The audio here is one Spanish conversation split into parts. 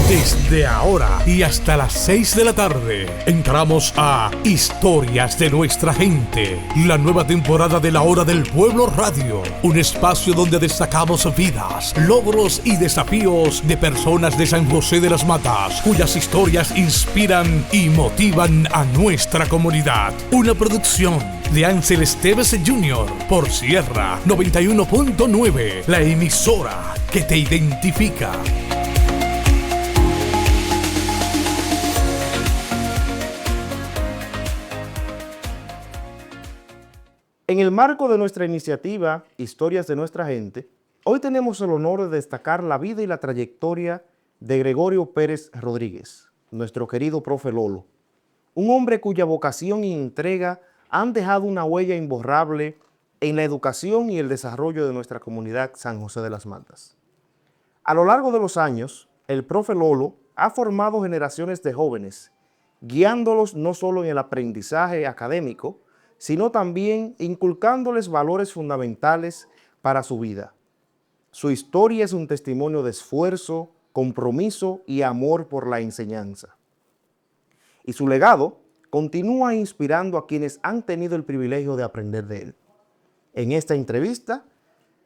Desde ahora y hasta las 6 de la tarde, entramos a Historias de Nuestra Gente, la nueva temporada de La Hora del Pueblo Radio, un espacio donde destacamos vidas, logros y desafíos de personas de San José de las Matas, cuyas historias inspiran y motivan a nuestra comunidad. Una producción de Ángel Esteves Jr. por Sierra 91.9, la emisora que te identifica. En el marco de nuestra iniciativa Historias de Nuestra Gente, hoy tenemos el honor de destacar la vida y la trayectoria de Gregorio Pérez Rodríguez, nuestro querido profe Lolo, un hombre cuya vocación y entrega han dejado una huella imborrable en la educación y el desarrollo de nuestra comunidad San José de las Matas. A lo largo de los años, el profe Lolo ha formado generaciones de jóvenes, guiándolos no solo en el aprendizaje académico, sino también inculcándoles valores fundamentales para su vida. Su historia es un testimonio de esfuerzo, compromiso y amor por la enseñanza. Y su legado continúa inspirando a quienes han tenido el privilegio de aprender de él. En esta entrevista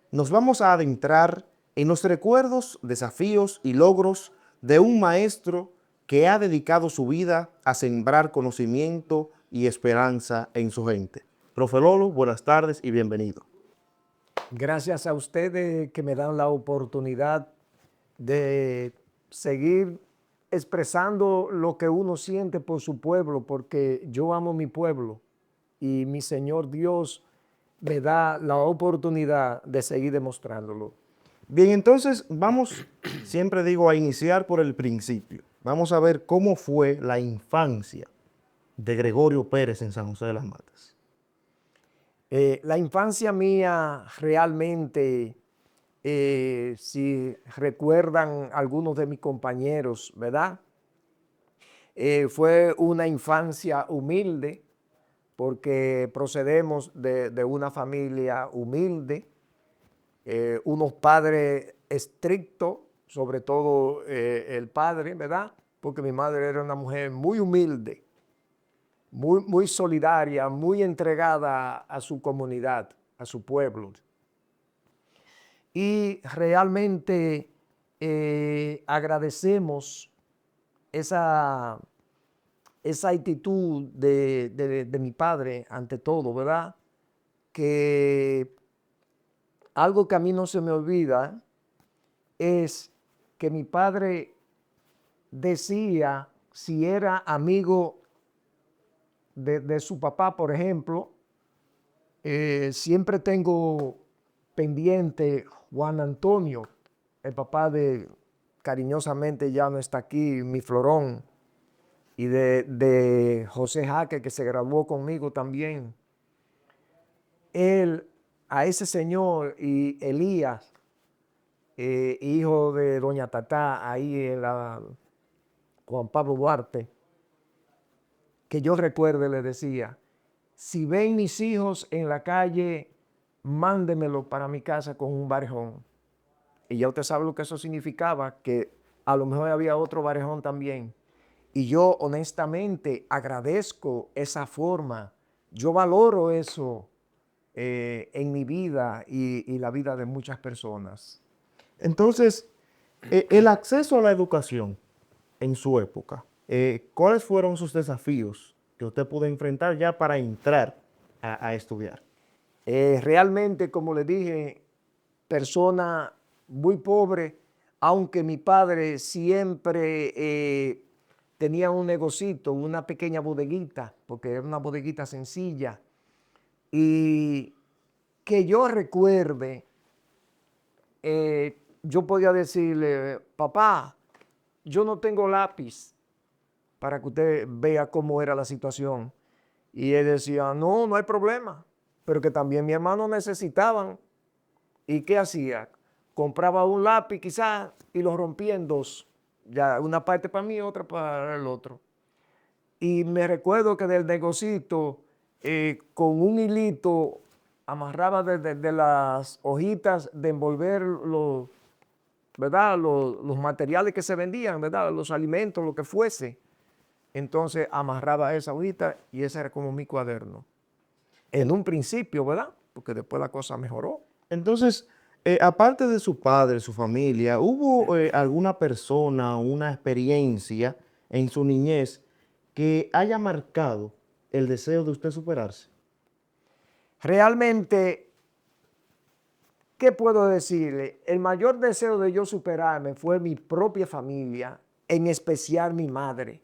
nos vamos a adentrar en los recuerdos, desafíos y logros de un maestro que ha dedicado su vida a sembrar conocimiento y esperanza en su gente. Profe Lolo, buenas tardes y bienvenido. Gracias a ustedes que me dan la oportunidad de seguir expresando lo que uno siente por su pueblo, porque yo amo mi pueblo y mi Señor Dios me da la oportunidad de seguir demostrándolo. Bien, entonces vamos, siempre digo, a iniciar por el principio. Vamos a ver cómo fue la infancia de Gregorio Pérez en San José de las Matas. La infancia mía realmente, si recuerdan algunos de mis compañeros, ¿verdad? Fue una infancia humilde, porque procedemos de una familia humilde, unos padres estrictos, sobre todo el padre, ¿verdad? Porque mi madre era una mujer muy humilde, muy solidaria, muy entregada a su comunidad, a su pueblo. Y realmente agradecemos esa actitud de mi padre ante todo, ¿verdad? Que algo que a mí no se me olvida es que mi padre decía, si era amigo de su papá, por ejemplo, siempre tengo pendiente Juan Antonio, el papá de, cariñosamente ya no está aquí, mi Florón, y de José Jaque, que se graduó conmigo también. Él, a ese señor y Elías, hijo de doña Tatá, ahí en la Juan Pablo Duarte, que yo recuerde, le decía, si ven mis hijos en la calle, mándemelo para mi casa con un barejón. Y ya usted sabe lo que eso significaba, que a lo mejor había otro barejón también. Y yo honestamente agradezco esa forma, yo valoro eso en mi vida y la vida de muchas personas. Entonces, el acceso a la educación en su época, ¿cuáles fueron sus desafíos que usted pudo enfrentar ya para entrar a estudiar? Realmente, como le dije, persona muy pobre, aunque mi padre siempre tenía un negocito, una pequeña bodeguita, porque era una bodeguita sencilla, y que yo recuerde, yo podía decirle, papá, yo no tengo lápiz, para que usted vea cómo era la situación. Y él decía, no, no hay problema, pero que también mi hermano necesitaban. ¿Y qué hacía? Compraba un lápiz quizás y lo rompía en dos. Ya una parte para mí, otra para el otro. Y me recuerdo que del negocito, con un hilito, amarraba de las hojitas de envolver ¿verdad? Los materiales que se vendían, ¿verdad? Los alimentos, lo que fuese. Entonces amarraba esa hojita y ese era como mi cuaderno. En un principio, ¿verdad? Porque después la cosa mejoró. Entonces, aparte de su padre, su familia, ¿hubo alguna persona, una experiencia en su niñez que haya marcado el deseo de usted superarse? Realmente, ¿qué puedo decirle? El mayor deseo de yo superarme fue mi propia familia, en especial mi madre.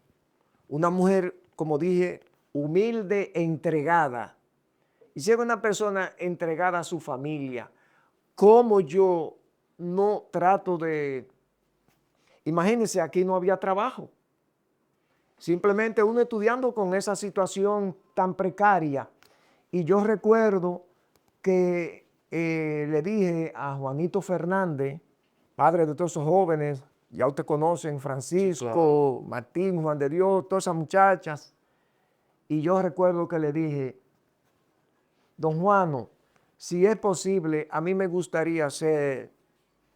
Una mujer, como dije, humilde e entregada. Y si era una persona entregada a su familia, ¿cómo yo no trato de... Imagínense, aquí no había trabajo. Simplemente uno estudiando con esa situación tan precaria. Y yo recuerdo que le dije a Juanito Fernández, padre de todos esos jóvenes, ya ustedes conocen, Francisco, Claro. Martín, Juan de Dios, todas esas muchachas. Y yo recuerdo que le dije, don Juano, si es posible, a mí me gustaría ser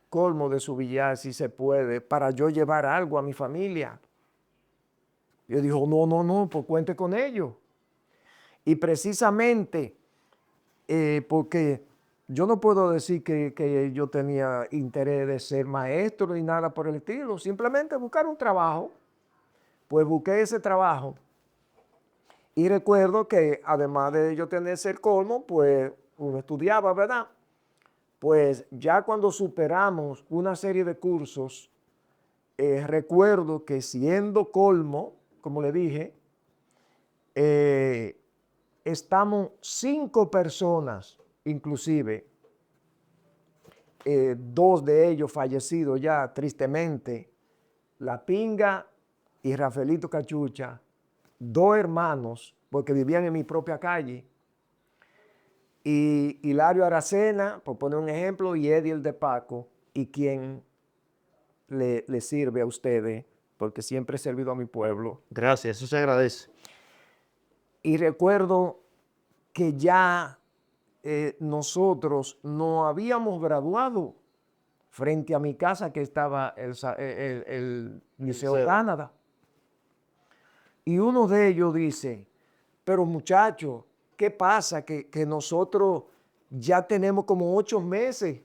colmo de su billar, si se puede, para yo llevar algo a mi familia. Yo dijo, no, pues cuente con ello. Y precisamente porque yo no puedo decir que yo tenía interés de ser maestro ni nada por el estilo, simplemente buscar un trabajo. Pues busqué ese trabajo y recuerdo que además de yo tener ese colmo, pues uno estudiaba, ¿verdad? Pues ya cuando superamos una serie de cursos, recuerdo que siendo colmo, como le dije, estamos 5 personas, inclusive, 2 de ellos fallecidos ya, tristemente, La Pinga y Rafaelito Cachucha, 2 hermanos, porque vivían en mi propia calle, y Hilario Aracena, por poner un ejemplo, y Eddie el de Paco, y quien le sirve a ustedes, porque siempre he servido a mi pueblo. Gracias, eso se agradece. Y recuerdo que ya nosotros no habíamos graduado frente a mi casa que estaba el Liceo Liceo. Canadá. Y uno de ellos dice, pero muchachos, ¿qué pasa? Que nosotros ya tenemos como 8 meses,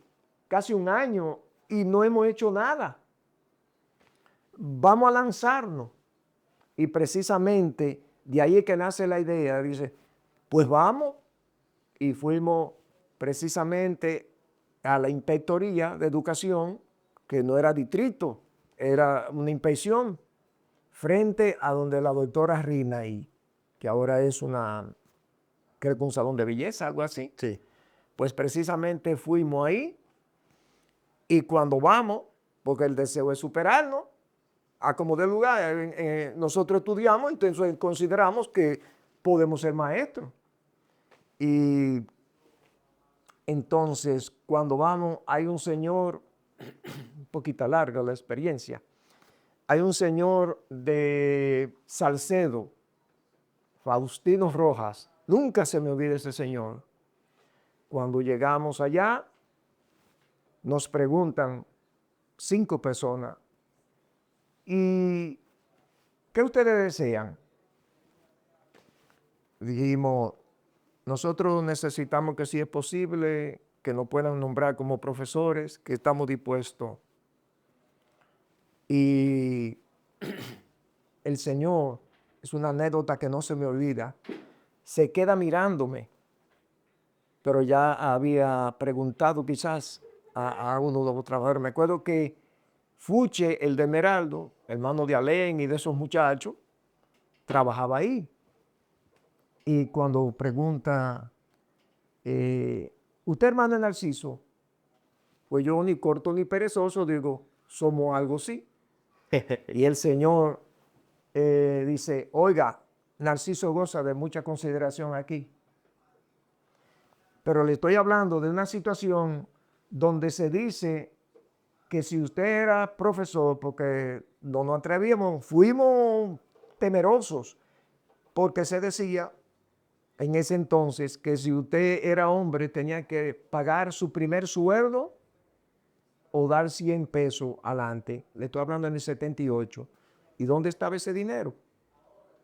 casi un año, y no hemos hecho nada. Vamos a lanzarnos. Y precisamente de ahí es que nace la idea. Dice, pues vamos. Y fuimos precisamente a la Inspectoría de Educación, que no era distrito, era una inspección, frente a donde la doctora Rina, que ahora es creo que un salón de belleza, algo así. Sí. Pues precisamente fuimos ahí y cuando vamos, porque el deseo es superarnos, a como de lugar, nosotros estudiamos, entonces consideramos que podemos ser maestros. Y entonces, cuando vamos, hay un señor, un poquito larga la experiencia, hay un señor de Salcedo, Faustino Rojas, nunca se me olvida ese señor. Cuando llegamos allá, nos preguntan 5 personas, ¿y qué ustedes desean? Dijimos, nosotros necesitamos que si es posible, que nos puedan nombrar como profesores, que estamos dispuestos. Y el Señor, es una anécdota que no se me olvida, se queda mirándome, pero ya había preguntado quizás a uno de los trabajadores. Me acuerdo que Fuche, el de Meraldo, hermano de Alén y de esos muchachos, trabajaba ahí. Y cuando pregunta, ¿usted hermano de Narciso? Pues yo ni corto ni perezoso digo, somos algo sí. Y el Señor dice, oiga, Narciso goza de mucha consideración aquí. Pero le estoy hablando de una situación donde se dice que si usted era profesor, porque no nos atrevíamos, fuimos temerosos, porque se decía en ese entonces que si usted era hombre tenía que pagar su primer sueldo o dar 100 pesos adelante. Le estoy hablando en el 78. ¿Y dónde estaba ese dinero?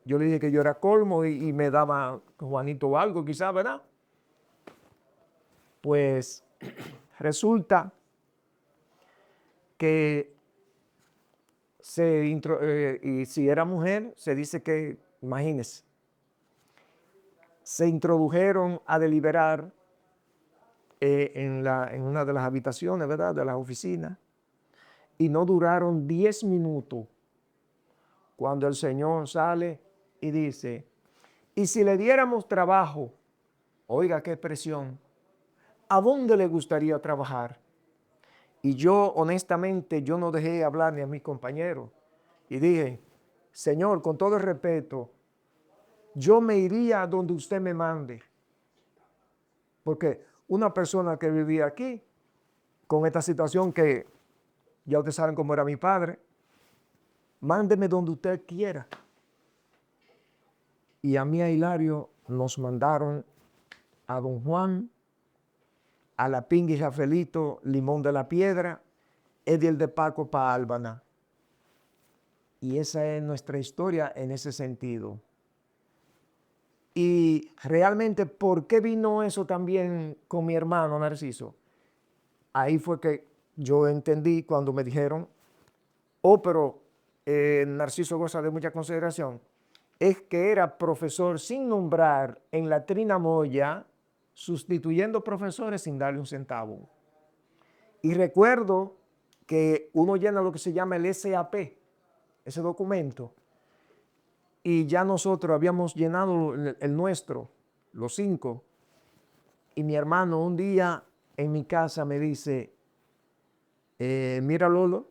Yo le dije que yo era colmo y me daba Juanito algo, quizás, ¿verdad? Pues resulta que y si era mujer, se dice que, imagínense, se introdujeron a deliberar en una de las habitaciones, ¿verdad?, de las oficinas, y no duraron 10 minutos cuando el Señor sale y dice, y si le diéramos trabajo, oiga qué expresión, ¿a dónde le gustaría trabajar? Y yo, honestamente, yo no dejé hablar ni a mis compañeros. Y dije, Señor, con todo el respeto, yo me iría a donde usted me mande. Porque una persona que vivía aquí, con esta situación que ya ustedes saben cómo era mi padre, mándeme donde usted quiera. Y a mí, a Hilario, nos mandaron a Don Juan, a La Pinga y Rafaelito, Limón de la Piedra, Ediel de Paco para Álvana. Y esa es nuestra historia en ese sentido. Y realmente, ¿por qué vino eso también con mi hermano Narciso? Ahí fue que yo entendí cuando me dijeron, oh, pero Narciso goza de mucha consideración. Es que era profesor sin nombrar en la Trinamoya, sustituyendo profesores sin darle un centavo. Y recuerdo que uno llena lo que se llama el SAP, ese documento, y ya nosotros habíamos llenado el nuestro, los 5, y mi hermano un día en mi casa me dice, mira Lolo,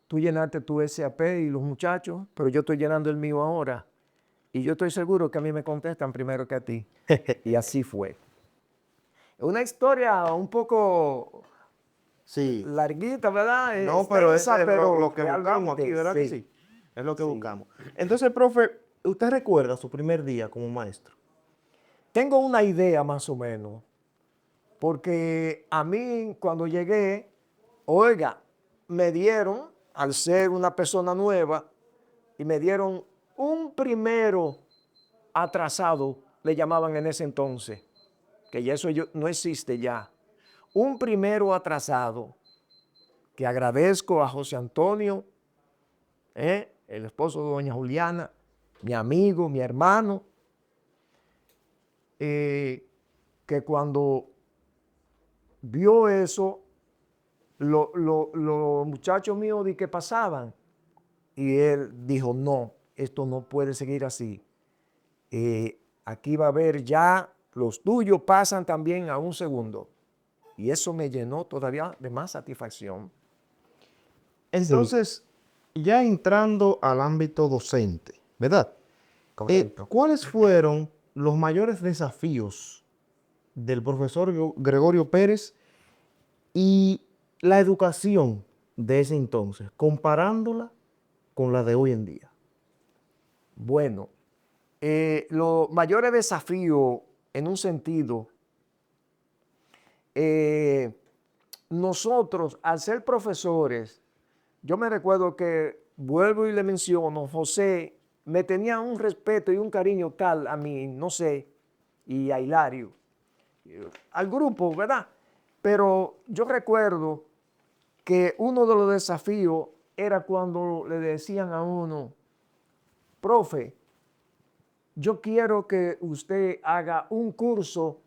tú llenaste tu SAP y los muchachos, pero yo estoy llenando el mío ahora, y yo estoy seguro que a mí me contestan primero que a ti. Y así fue. Una historia un poco Sí. larguita, ¿verdad? No, pero eso Extensa, es pero lo que buscamos aquí, realmente, ¿verdad que sí. sí? Es lo que Sí. buscamos. Entonces, profe, ¿usted recuerda su primer día como maestro? Tengo una idea más o menos, porque a mí cuando llegué, oiga, me dieron, al ser una persona nueva, y me dieron un primero atrasado, le llamaban en ese entonces, que ya eso no existe ya. Un primero atrasado, que agradezco a José Antonio, el esposo de doña Juliana, mi amigo, mi hermano, que cuando vio eso, los muchachos míos di que pasaban, y él dijo, no, esto no puede seguir así. Aquí va a haber ya, los tuyos pasan también a un segundo. Y eso me llenó todavía de más satisfacción. Entonces, ya entrando al ámbito docente, ¿verdad? Correcto. ¿Cuáles fueron los mayores desafíos del profesor Gregorio Pérez y la educación de ese entonces, comparándola con la de hoy en día? Bueno, los mayores desafíos en un sentido, nosotros al ser profesores, yo me recuerdo que, vuelvo y le menciono, José me tenía un respeto y un cariño tal a mí, no sé, y a Hilario, al grupo, ¿verdad? Pero yo recuerdo que uno de los desafíos era cuando le decían a uno, profe, yo quiero que usted haga un curso,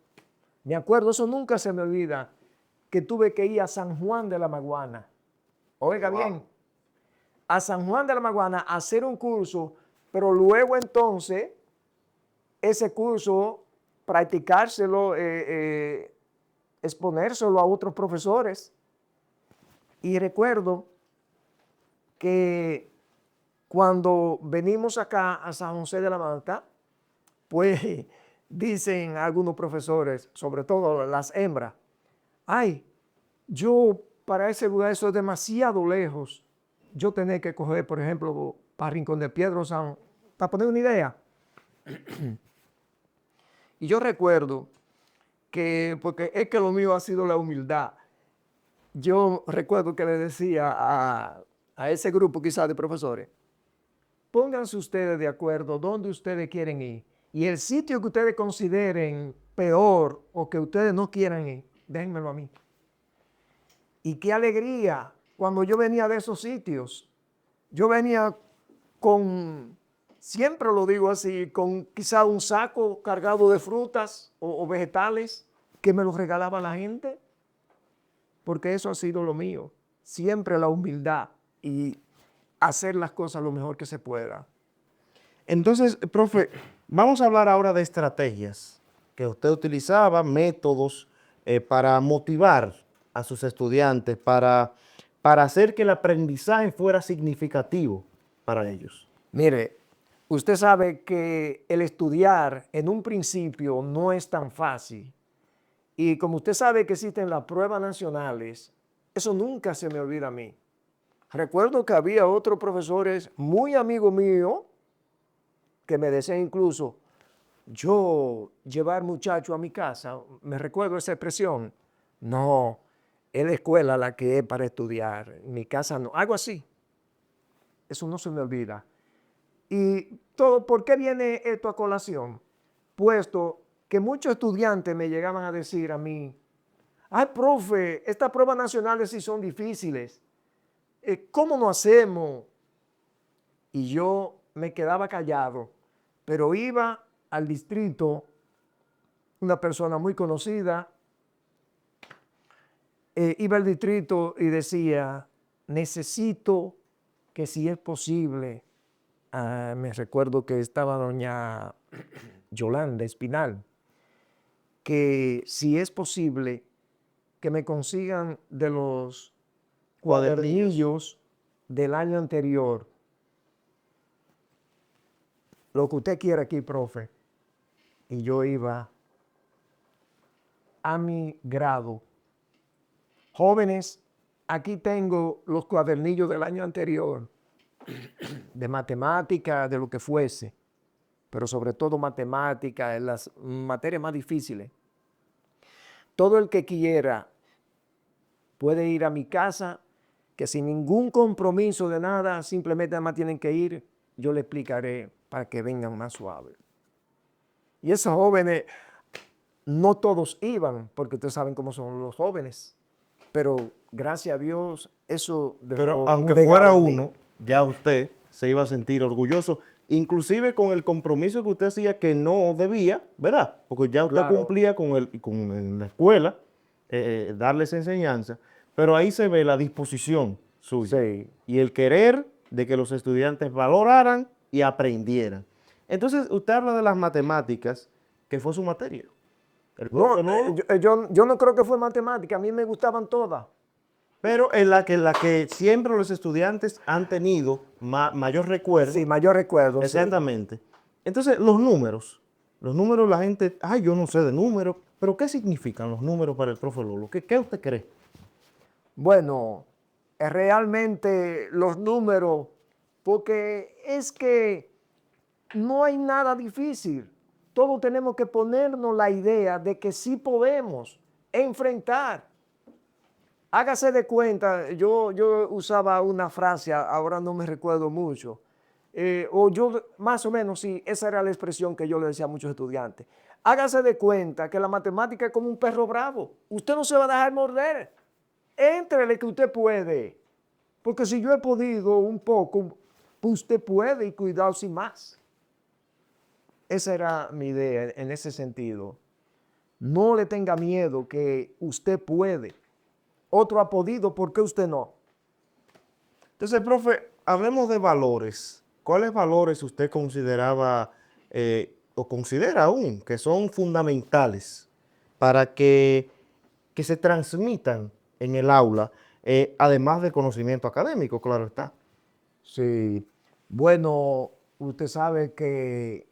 me acuerdo, eso nunca se me olvida, que tuve que ir a San Juan de la Maguana. Oiga bien, a San Juan de la Maguana a hacer un curso, pero luego entonces ese curso practicárselo, exponérselo a otros profesores. Y recuerdo que cuando venimos acá a San José de la Mata, pues dicen algunos profesores, sobre todo las hembras, ay, yo para ese lugar eso es demasiado lejos. Yo tenía que coger, por ejemplo, para Rincón de Piedra, para poner una idea. Y yo recuerdo que, porque es que lo mío ha sido la humildad, yo recuerdo que le decía a ese grupo quizás de profesores, pónganse ustedes de acuerdo dónde ustedes quieren ir. Y el sitio que ustedes consideren peor o que ustedes no quieran ir, déjenmelo a mí. Y qué alegría cuando yo venía de esos sitios. Yo venía con, siempre lo digo así, con quizá un saco cargado de frutas o vegetales que me los regalaba la gente, porque eso ha sido lo mío. Siempre la humildad y hacer las cosas lo mejor que se pueda. Entonces, profe, vamos a hablar ahora de estrategias que usted utilizaba, métodos para motivar a sus estudiantes, para hacer que el aprendizaje fuera significativo para ellos. Mire, usted sabe que el estudiar en un principio no es tan fácil. Y como usted sabe que existen las pruebas nacionales, eso nunca se me olvida a mí. Recuerdo que había otros profesores muy amigos míos que me decían incluso, yo llevar muchacho a mi casa, me recuerdo esa expresión, no, es la escuela la que es para estudiar, mi casa no, algo así. Eso no se me olvida. Y todo, ¿por qué viene esto a colación? Puesto que muchos estudiantes me llegaban a decir a mí, ay, profe, estas pruebas nacionales sí son difíciles. ¿Cómo no hacemos? Y yo me quedaba callado, pero iba al distrito, una persona muy conocida, iba al distrito y decía, necesito que si es posible, me recuerdo que estaba doña Yolanda Espinal, que si es posible que me consigan de los cuadernillos del año anterior, lo que usted quiera aquí, profe. Y yo iba a mi grado. Jóvenes, aquí tengo los cuadernillos del año anterior, de matemática, de lo que fuese, pero sobre todo matemática, en las materias más difíciles. Todo el que quiera puede ir a mi casa, que sin ningún compromiso de nada, simplemente nada más tienen que ir, yo le explicaré para que vengan más suaves. Y esos jóvenes, no todos iban, porque ustedes saben cómo son los jóvenes, pero gracias a Dios, eso dejó Pero un aunque legado fuera en mí. uno, ya usted se iba a sentir orgulloso, inclusive con el compromiso que usted hacía que no debía, ¿verdad? Porque ya usted Claro. cumplía con la escuela, darles enseñanza, pero ahí se ve la disposición suya Sí. y el querer de que los estudiantes valoraran y aprendieran. Entonces, usted habla de las matemáticas, que fue su materia. El No, profe no, yo no creo que fue matemática, a mí me gustaban todas. pero en la que siempre los estudiantes han tenido mayor recuerdo. Sí, mayor recuerdo. Sí. Exactamente. Entonces, los números la gente, ay, yo no sé de números, pero ¿qué significan los números para el profe Lolo? ¿Qué usted cree? Bueno, realmente los números, porque es que no hay nada difícil. Todos tenemos que ponernos la idea de que sí podemos enfrentar. Hágase de cuenta, yo usaba una frase, ahora no me recuerdo mucho, o yo más o menos, sí, esa era la expresión que yo le decía a muchos estudiantes. Hágase de cuenta que la matemática es como un perro bravo. Usted no se va a dejar morder. Éntrele que usted puede. Porque si yo he podido un poco, pues usted puede y cuidado sin más. Esa era mi idea en ese sentido. No le tenga miedo que usted puede. Otro ha podido, ¿por qué usted no? Entonces, profe, hablemos de valores. ¿Cuáles valores usted consideraba o considera aún que son fundamentales para que se transmitan en el aula, además del conocimiento académico, claro está? Sí. Bueno, usted sabe que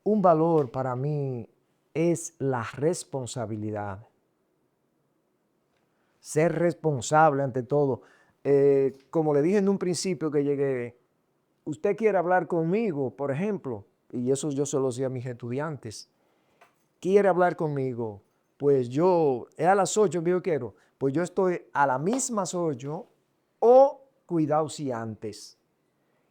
un valor para mí es la responsabilidad. Ser responsable ante todo. Como le dije en un principio que llegué, usted quiere hablar conmigo, por ejemplo, y eso yo se lo decía a mis estudiantes, quiere hablar conmigo, pues yo, es a las 8 que yo quiero, pues yo estoy a las mismas 8 o cuidado si antes.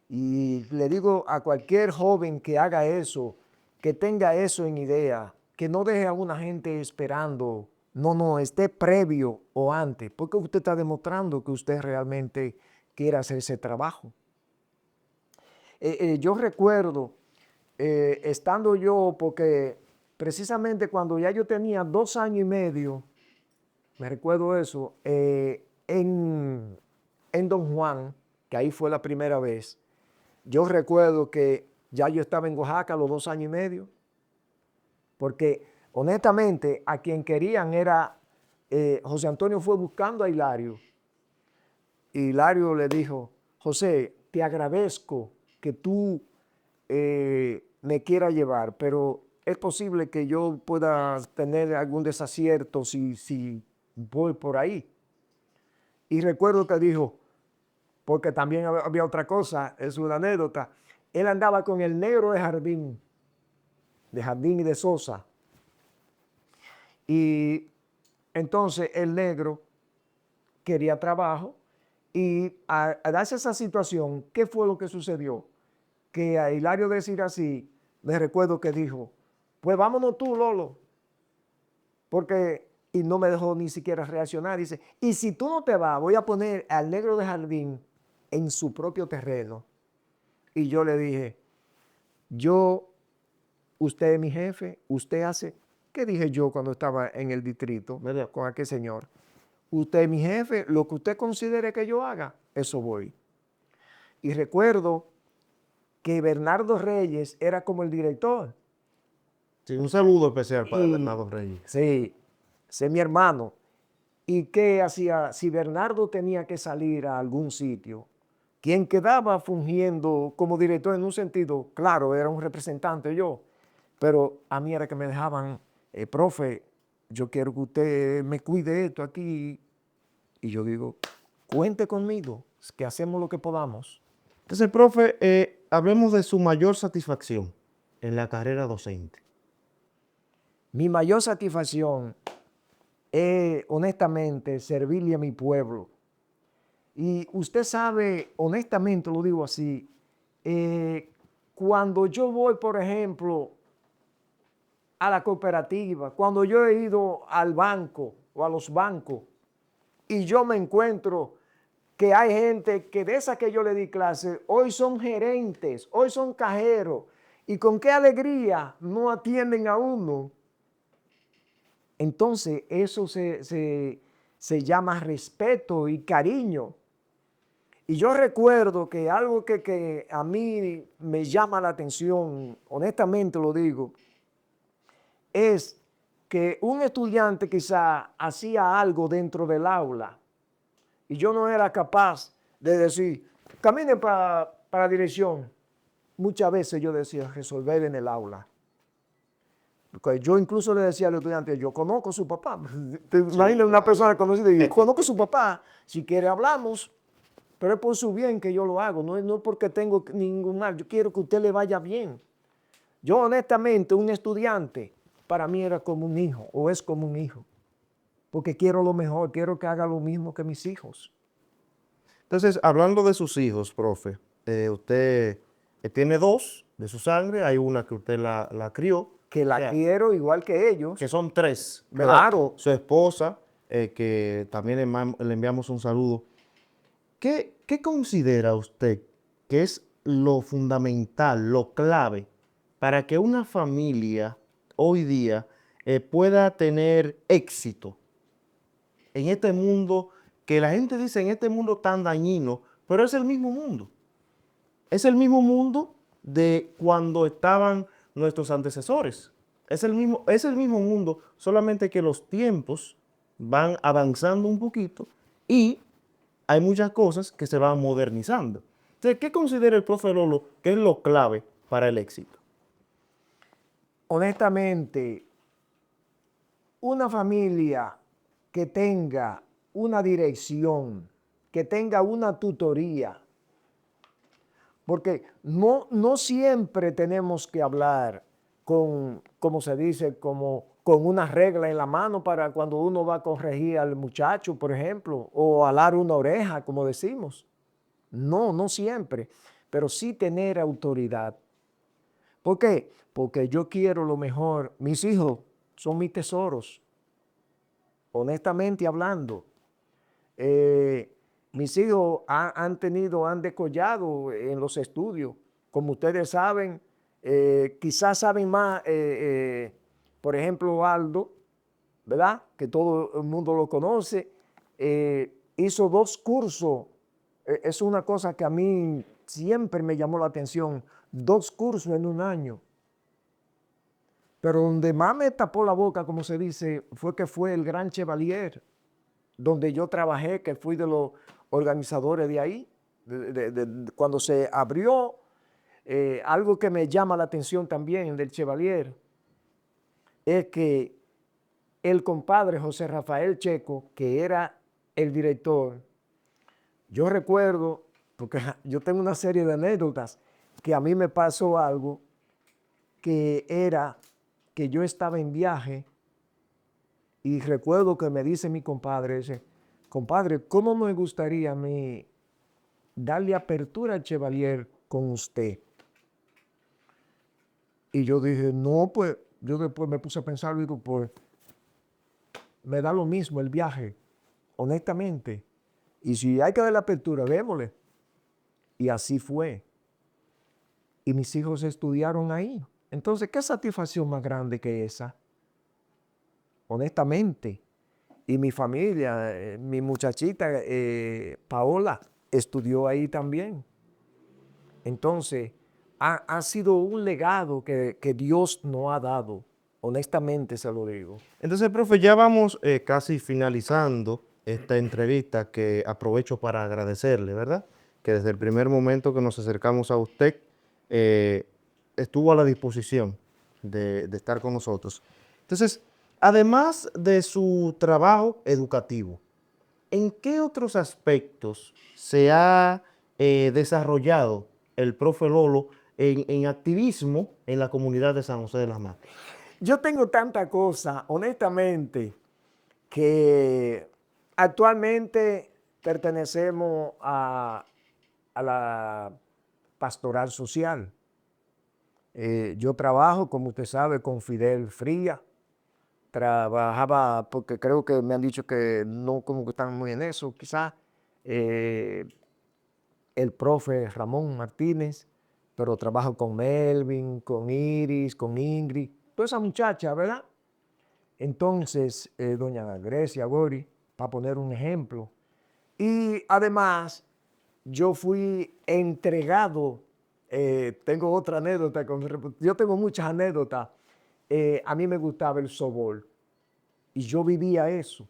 Y le digo a cualquier joven que haga eso, que tenga eso en idea, que no deje a una gente esperando. No, esté previo o antes, porque usted está demostrando que usted realmente quiere hacer ese trabajo. Yo recuerdo, estando yo, porque precisamente cuando ya yo tenía 2 años y medio, me recuerdo eso, en Don Juan, que ahí fue la primera vez, yo recuerdo que ya yo estaba en Oaxaca a los 2 años y medio, porque honestamente a quien querían era, José Antonio fue buscando a Hilario, y Hilario le dijo, José, te agradezco que tú me quieras llevar, pero es posible que yo pueda tener algún desacierto si voy por ahí. Y recuerdo que dijo, porque también había otra cosa, es una anécdota, él andaba con el negro de Jardín y de Sosa. Y entonces el negro quería trabajo y a darse esa situación, ¿qué fue lo que sucedió? Que a Hilario decir así, me recuerdo que dijo, pues vámonos tú, Lolo, porque, y no me dejó ni siquiera reaccionar, dice, y si tú no te vas, voy a poner al negro de Jardín en su propio terreno. Y yo le dije, usted es mi jefe, usted hace, ¿qué dije yo cuando estaba en el distrito, ¿verdad? Con aquel señor? Usted es mi jefe, lo que usted considere que yo haga, eso voy. Y recuerdo que Bernardo Reyes era como el director. Sí, un saludo especial para Bernardo Reyes. Sí, ese es mi hermano. ¿Y qué hacía? Si Bernardo tenía que salir a algún sitio, quien quedaba fungiendo como director en un sentido, claro, era un representante yo, pero a mí era que me dejaban, profe, yo quiero que usted me cuide esto aquí. Y yo digo, cuente conmigo, que hacemos lo que podamos. Entonces, profe, hablemos de su mayor satisfacción en la carrera docente. Mi mayor satisfacción es, honestamente, servirle a mi pueblo. Y usted sabe, honestamente lo digo así, cuando yo voy, por ejemplo, a la cooperativa, cuando yo he ido al banco o a los bancos y yo me encuentro que hay gente que de esa que yo le di clase, hoy son gerentes, hoy son cajeros, y con qué alegría no atienden a uno. Entonces eso se llama respeto y cariño. Y yo recuerdo que algo que a mí me llama la atención, honestamente lo digo, es que un estudiante quizá hacía algo dentro del aula y yo no era capaz de decir, camine para la dirección. Muchas veces yo decía, resolver en el aula. Porque yo incluso le decía al estudiante, yo conozco a su papá. Te imaginas una persona conocida y yo conozco a su papá, si quiere hablamos, pero es por su bien que yo lo hago, no porque tengo ningún mal, yo quiero que a usted le vaya bien. Yo honestamente, un estudiante, para mí era como un hijo, o es como un hijo, porque quiero lo mejor, quiero que haga lo mismo que mis hijos. Entonces, hablando de sus hijos, profe, usted tiene dos de su sangre, hay una que usted la crió. Que la O sea, quiero igual que ellos. que son tres. Claro. Su esposa, que también le enviamos un saludo. ¿Qué considera usted que es lo fundamental, lo clave para que una familia hoy día pueda tener éxito en este mundo que la gente dice en este mundo tan dañino, pero es el mismo mundo? Es el mismo mundo de cuando estaban nuestros antecesores. Es el mismo mundo, solamente que los tiempos van avanzando un poquito y hay muchas cosas que se van modernizando. Entonces, ¿qué considera el profe Lolo que es lo clave para el éxito? Honestamente, una familia que tenga una dirección, que tenga una tutoría, porque no siempre tenemos que hablar con, como se dice, como con una regla en la mano para cuando uno va a corregir al muchacho, por ejemplo, o alar una oreja, como decimos. No, no siempre, pero sí tener autoridad. ¿Por qué? Porque yo quiero lo mejor. Mis hijos son mis tesoros, honestamente hablando. Mis hijos han descollado en los estudios. Como ustedes saben, quizás saben más, por ejemplo, Aldo, ¿verdad? Que todo el mundo lo conoce. Hizo 2 cursos. Es una cosa que a mí siempre me llamó la atención. 2 cursos en un año. Pero donde más me tapó la boca, como se dice, fue el Gran Chevalier, donde yo trabajé, que fui de los organizadores de ahí. Cuando se abrió, algo que me llama la atención también del Chevalier, es que el compadre José Rafael Checo, que era el director, yo recuerdo, porque yo tengo una serie de anécdotas, que a mí me pasó algo, que era que yo estaba en viaje y recuerdo que me dice mi compadre ese, compadre, ¿cómo me gustaría a mí darle apertura al Chevalier con usted? Y yo dije, no, pues, yo después me puse a pensar, digo, pues, me da lo mismo el viaje, honestamente. Y si hay que darle apertura, démosle. Y así fue. Y mis hijos estudiaron ahí. Entonces, ¿qué satisfacción más grande que esa? Honestamente. Y mi familia, mi muchachita Paola, estudió ahí también. Entonces, ha sido un legado que Dios nos ha dado. Honestamente se lo digo. Entonces, profe, ya vamos casi finalizando esta entrevista, que aprovecho para agradecerle, ¿verdad? Que desde el primer momento que nos acercamos a usted, estuvo a la disposición de estar con nosotros. Entonces, además de su trabajo educativo, ¿en qué otros aspectos se ha desarrollado el profe Lolo en activismo en la comunidad de San José de las Matas? Yo tengo tanta cosa, honestamente, que actualmente pertenecemos a la pastoral social. Yo trabajo, como usted sabe, con Fidel Fría. Trabajaba, porque creo que me han dicho que no como que están muy en eso, quizás, el profe Ramón Martínez, pero trabajo con Melvin, con Iris, con Ingrid, toda esa muchacha, ¿verdad? Entonces, doña Grecia Gori, para poner un ejemplo. Y además, yo fui entregado, tengo otra anécdota, yo tengo muchas anécdotas. A mí me gustaba el softball y yo vivía eso.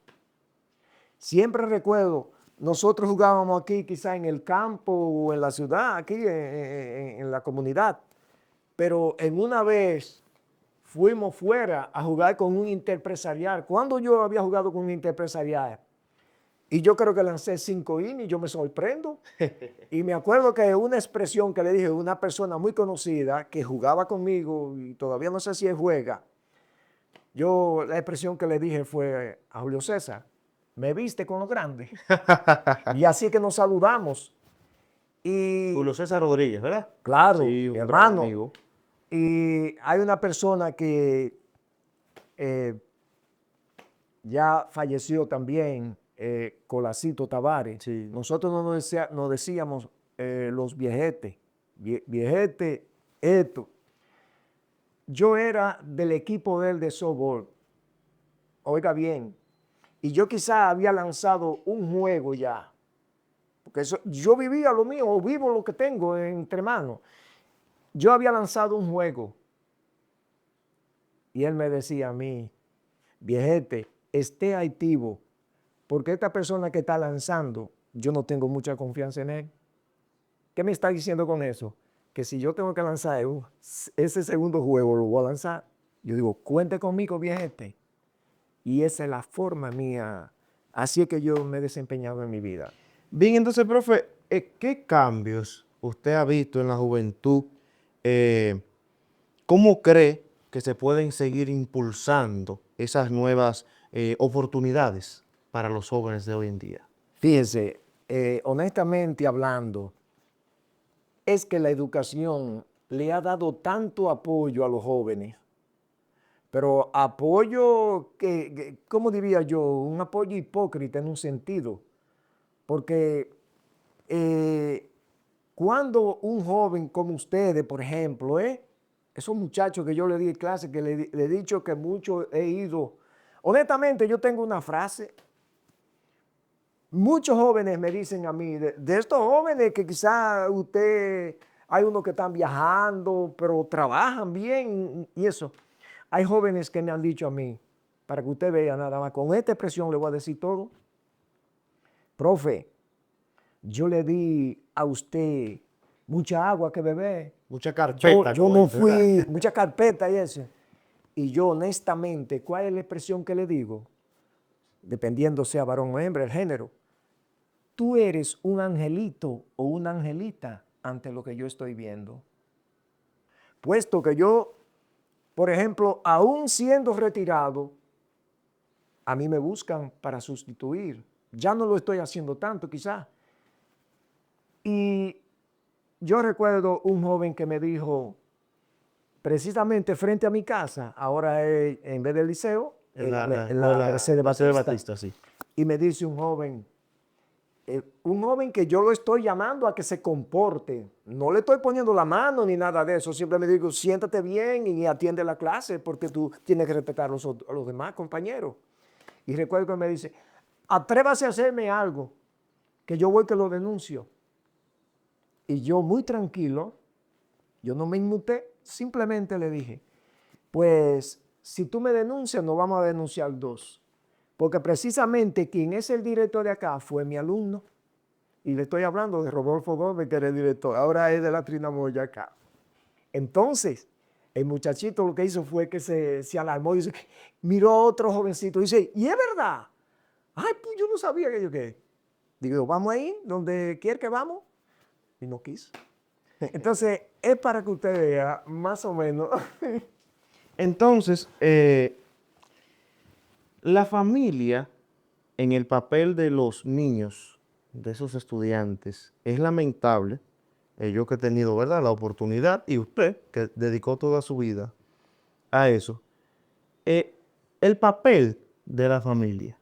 Siempre recuerdo, nosotros jugábamos aquí quizá en el campo o en la ciudad, aquí en la comunidad, pero en una vez fuimos fuera a jugar con un interpresarial. ¿Cuándo yo había jugado con un interpresarial? Y yo creo que lancé 5 innings, yo me sorprendo. Y me acuerdo que una expresión que le dije a una persona muy conocida que jugaba conmigo y todavía no sé si él juega, la expresión que le dije fue a Julio César, me viste con lo grande. Y así que nos saludamos. Y Julio César Rodríguez, ¿verdad? claro, Sí, un gran hermano. amigo. Y hay una persona que ya falleció también, Colacito Tavares. Sí. Nosotros nos decíamos los viejetes, viejete, esto. Yo era del equipo de él de softball, oiga bien, y yo quizá había lanzado un juego ya, porque yo vivía lo mío, o vivo lo que tengo entre manos. Yo había lanzado un juego y él me decía a mí, viejete, esté activo, porque esta persona que está lanzando, yo no tengo mucha confianza en él. ¿Qué me está diciendo con eso? Que si yo tengo que lanzar ese segundo juego, lo voy a lanzar. Yo digo, cuente conmigo, viejete. Y esa es la forma mía. Así es que yo me he desempeñado en mi vida. Bien, entonces, profe, ¿qué cambios usted ha visto en la juventud? ¿Cómo cree que se pueden seguir impulsando esas nuevas oportunidades para los jóvenes de hoy en día? Fíjese, honestamente hablando, es que la educación le ha dado tanto apoyo a los jóvenes, pero apoyo ¿cómo diría yo? Un apoyo hipócrita en un sentido, porque cuando un joven como ustedes, por ejemplo, esos muchachos que yo le di clase, que le he dicho que mucho he ido, honestamente yo tengo una frase. Muchos jóvenes me dicen a mí, de estos jóvenes que quizá hay unos que están viajando, pero trabajan bien y eso. Hay jóvenes que me han dicho a mí, para que usted vea nada más, con esta expresión le voy a decir todo. Profe, yo le di a usted mucha agua que beber. Mucha carpeta. Yo no fui, mucha carpeta y eso. Y yo honestamente, ¿cuál es la expresión que le digo? Dependiendo sea varón o hembra, el género. Tú eres un angelito o una angelita ante lo que yo estoy viendo. Puesto que yo, por ejemplo, aún siendo retirado, a mí me buscan para sustituir. Ya no lo estoy haciendo tanto quizás. Y yo recuerdo un joven que me dijo, precisamente frente a mi casa, ahora en vez del liceo, en la Mercedes Batista, sí. y me dice un joven que yo lo estoy llamando a que se comporte. No le estoy poniendo la mano ni nada de eso. Simplemente digo, siéntate bien y atiende la clase porque tú tienes que respetar a los demás compañeros. Y recuerdo que me dice, atrévase a hacerme algo, que yo voy que lo denuncio. Y yo muy tranquilo, yo no me inmuté, simplemente le dije, pues si tú me denuncias, nos vamos a denunciar dos. Porque precisamente quien es el director de acá fue mi alumno. Y le estoy hablando de Rodolfo Gómez, que era el director. Ahora es de la Trinamoya acá. Entonces, el muchachito lo que hizo fue que se alarmó y dice, miró a otro jovencito y dice, ¿y es verdad? Ay, pues yo no sabía que yo qué. Digo, vamos ahí, donde quiera que vamos. Y no quiso. Entonces, es para que usted vea más o menos. Entonces, la familia en el papel de los niños, de esos estudiantes, es lamentable. Yo que he tenido, ¿verdad?, la oportunidad, y usted que dedicó toda su vida a eso. El papel de la familia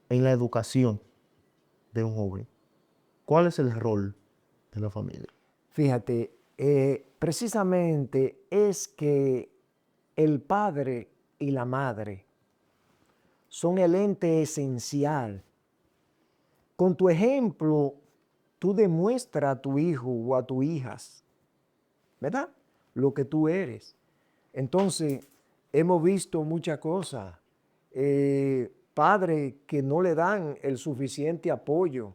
en la educación de un joven. ¿Cuál es el rol de la familia? Fíjate, precisamente es que el padre y la madre son el ente esencial. Con tu ejemplo, tú demuestras a tu hijo o a tus hijas, ¿verdad? Lo que tú eres. Entonces, hemos visto muchas cosas. Padres que no le dan el suficiente apoyo.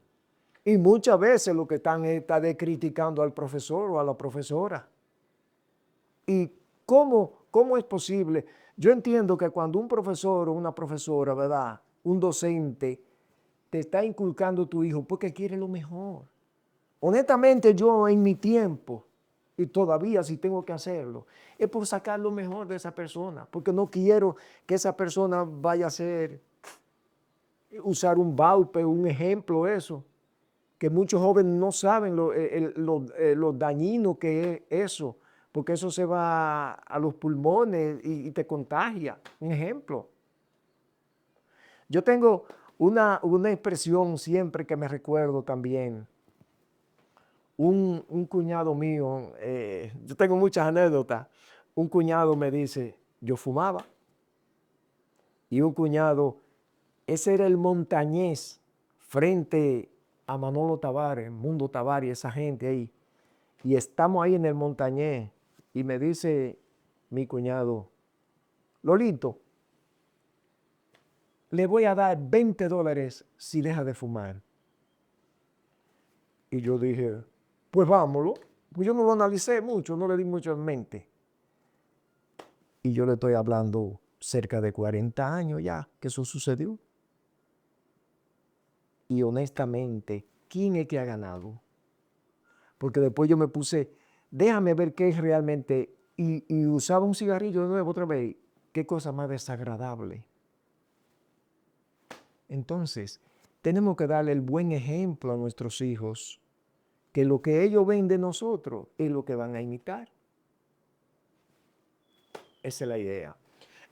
Y muchas veces lo que están es criticando al profesor o a la profesora. ¿Y cómo es posible? Yo entiendo que cuando un profesor o una profesora, ¿verdad?, un docente, te está inculcando tu hijo porque quiere lo mejor. Honestamente, yo en mi tiempo, y todavía si tengo que hacerlo, es por sacar lo mejor de esa persona, porque no quiero que esa persona vaya a usar un baupe, un ejemplo, eso, que muchos jóvenes no saben lo dañino que es eso, porque eso se va a los pulmones y te contagia. Un ejemplo. Yo tengo una expresión siempre que me recuerdo también. Un cuñado mío, yo tengo muchas anécdotas. Un cuñado me dice, yo fumaba. Y un cuñado, ese era el montañés frente a Manolo Tavares, Mundo Tavares, esa gente ahí. Y estamos ahí en el montañés. Y me dice mi cuñado, Lolito, le voy a dar $20 si deja de fumar. Y yo dije, pues vámonos. Pues yo no lo analicé mucho, no le di mucho en mente. Y yo le estoy hablando cerca de 40 años ya que eso sucedió. Y honestamente, ¿quién es que ha ganado? Porque después yo me puse, déjame ver qué es realmente, y usaba un cigarrillo de nuevo otra vez. Qué cosa más desagradable. Entonces, tenemos que darle el buen ejemplo a nuestros hijos, que lo que ellos ven de nosotros es lo que van a imitar. Esa es la idea.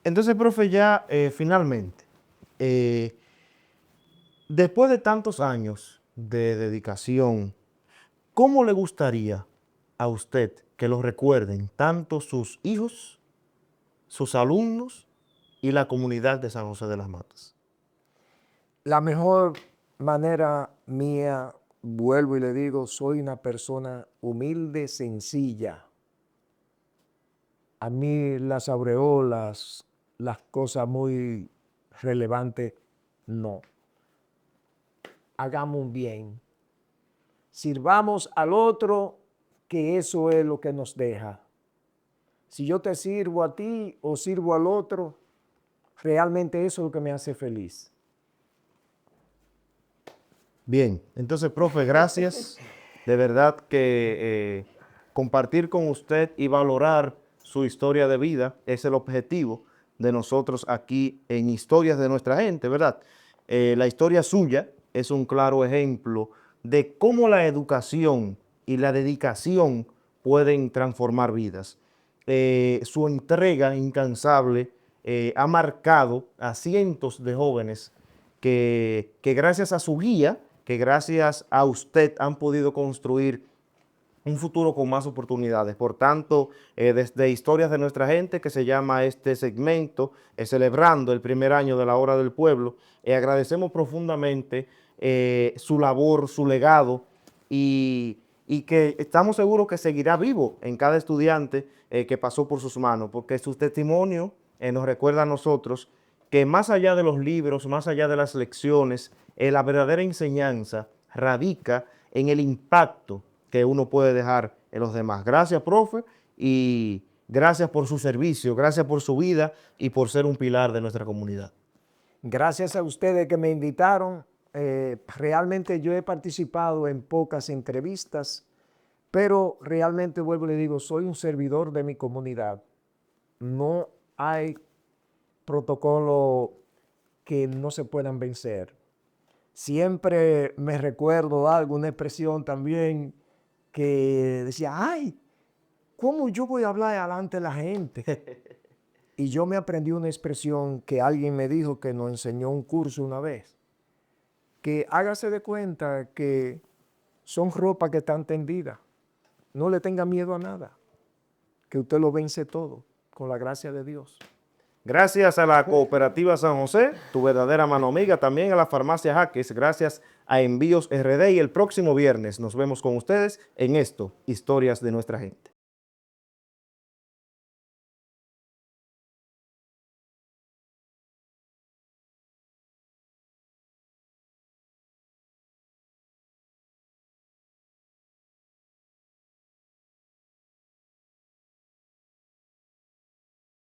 Entonces, profe, ya finalmente, después de tantos años de dedicación, ¿cómo le gustaría a usted que lo recuerden tanto sus hijos, sus alumnos y la comunidad de San José de las Matas? La mejor manera mía, vuelvo y le digo, soy una persona humilde, sencilla. A mí las aureolas, las cosas muy relevantes, no. Hagamos un bien. Sirvamos al otro, que eso es lo que nos deja. Si yo te sirvo a ti o sirvo al otro, realmente eso es lo que me hace feliz. Bien, entonces, profe, gracias. De verdad que compartir con usted y valorar su historia de vida es el objetivo de nosotros aquí en Historias de Nuestra Gente, ¿verdad? La historia suya es un claro ejemplo de cómo la educación y la dedicación pueden transformar vidas. Su entrega incansable ha marcado a cientos de jóvenes que gracias a su guía, que gracias a usted han podido construir un futuro con más oportunidades. Por tanto, desde Historias de Nuestra Gente, que se llama este segmento, celebrando el primer año de la Hora del Pueblo, agradecemos profundamente su labor, su legado y que estamos seguros que seguirá vivo en cada estudiante que pasó por sus manos, porque su testimonio nos recuerda a nosotros que más allá de los libros, más allá de las lecciones, la verdadera enseñanza radica en el impacto que uno puede dejar en los demás. Gracias, profe, y gracias por su servicio, gracias por su vida y por ser un pilar de nuestra comunidad. Gracias a ustedes que me invitaron. Realmente yo he participado en pocas entrevistas, pero realmente, vuelvo y le digo, soy un servidor de mi comunidad. No hay protocolo que no se puedan vencer. Siempre me recuerdo algo, una expresión también que decía, ay, ¿cómo yo voy a hablar delante de la gente? Y yo me aprendí una expresión que alguien me dijo, que nos enseñó un curso una vez, que hágase de cuenta que son ropas que están tendidas. No le tenga miedo a nada, que usted lo vence todo con la gracia de Dios. Gracias a la Cooperativa San José, tu verdadera mano amiga, también a la Farmacia Jaques, gracias a Envíos RD, y el próximo viernes nos vemos con ustedes en esto, Historias de Nuestra Gente.